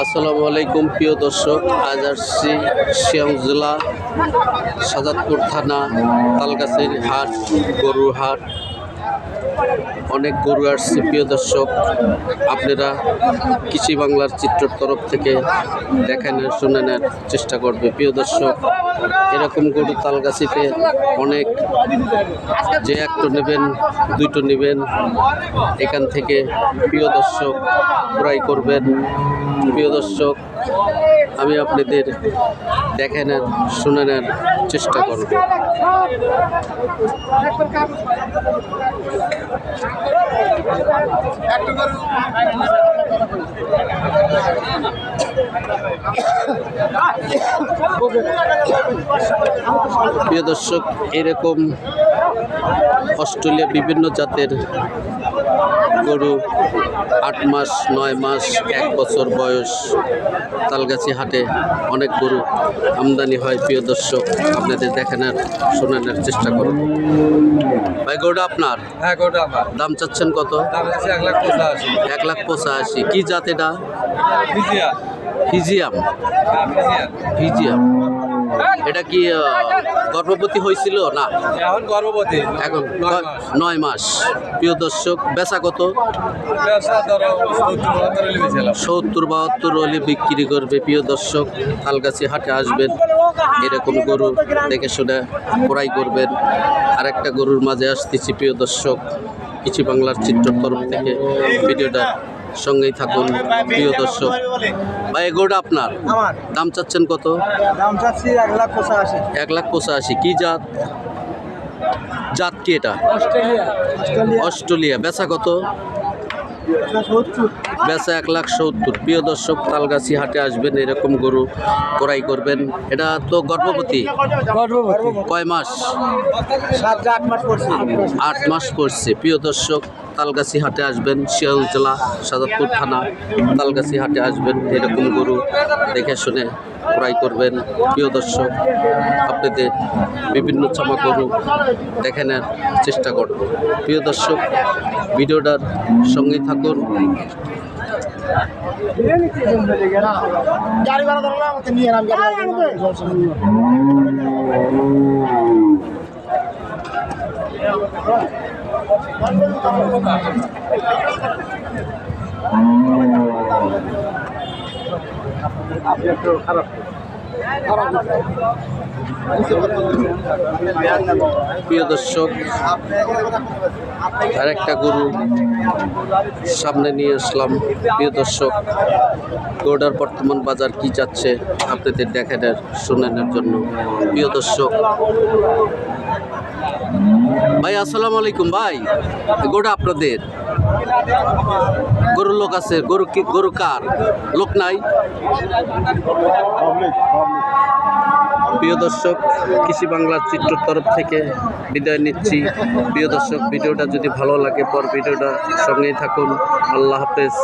আসসালামু আলাইকুম প্রিয় দর্শক, আজ আসছি সিয়াং জেলা সাজাদপুর থানা তালগাছির হাট, গরুর হাট। অনেক গরু আসছে প্রিয় দর্শক, আপনারা কৃষি বাংলার চিত্রের তরফ থেকে দেখানোর শোনানোর চেষ্টা করবে প্রিয় দর্শক। এরকম গরু তালগাছিতে অনেক, যে একটা নেবেন দুইটো নেবেন, এখান থেকে প্রিয় দর্শক ক্রয় করবেন। প্রিয় দর্শক, আমি আপনাদের দেখানোর শোনানোর চেষ্টা করব। প্রিয় দর্শক, এরকম অস্ট্রেলিয়া বিভিন্ন জাতের গরু 8 মাস 9 মাস 1 বছর বয়স তালগাছি হাটে অনেক গরু আমদানি হয়। প্রিয় দর্শক, আপনাদের দেখানোর শোনানোর চেষ্টা করুন। ভাই, গরুটা আপনার? হ্যাঁ, গরুটা আমার। দাম চাচ্ছেন কত? দাম হচ্ছে 1,85,000। 1,85,000। কি জাত এটা? ফিজিয়ান। ফিজিয়াম। ফিজিয়াম। এটা কি গর্ভবতী হয়েছিল? না, এখন গর্ভবতী। এখন 9 মাস। প্রিয় দর্শক, বেচা কত? 70-72 হলে বিক্রি করবে। প্রিয় দর্শক, তালগাছি হাটে আসবেন, এরকম গরু দেখে শুনে ক্রয় করবেন। আরেকটা গরুর মাঝে আসতেছি প্রিয় দর্শক, কৃষি বাংলার চিত্রের তরফ থেকে। ভিডিওটা সঙ্গেই থাকুন প্রিয় দর্শক। ভাই, গরুটা আপনার? আমার। দাম চাচ্ছেন কত? দাম চাচ্ছি 1,85,000। 1,85,000। কি জাত? জাত কি এটা? অস্ট্রেলিয়া। বেচা কত? বেচা 1,70,000। প্রিয় দর্শক, তালগাছি হাটে আসবেন, এরকম গরু ক্রয় করবেন। এটা তো গর্ভবতী? কয় মাস? 7-8 মাস পড়ছে। 8 মাস পড়ছে। প্রিয় দর্শক, তালগাছি হাটে আসবেন, সিয়াং জেলা সাজাদপুর থানা তালগাছি হাটে আসবেন, এরকম গরু দেখে শুনে ক্রয় করবেন। প্রিয় দর্শক, আপনাদের বিভিন্ন চামা গরু দেখানোর চেষ্টা করব। প্রিয় দর্শক, ভিডিওটার সঙ্গেই থাকুন। প্রিয় দর্শক, আরেকটা গরু সামনে নিয়ে আসলাম। প্রিয় দর্শক, গরুটার বর্তমান বাজার কি যাচ্ছে আপনাদের দেখানোর শোনানোর জন্য। প্রিয় দর্শক ভাই, আসসালামু আলাইকুম। ভাই, গরুটা আপনাদের? গরুর লোক আছে? গরু কি? গরু কার? লোক নাই? প্রিয় দর্শক, কৃষি বাংলার চিত্রের তরফ থেকে বিদায় নিচ্ছি। প্রিয় দর্শক, ভিডিওটা যদি ভালো লাগে পর ভিডিওটা সঙ্গেই থাকুন। আল্লাহ হাফেজ।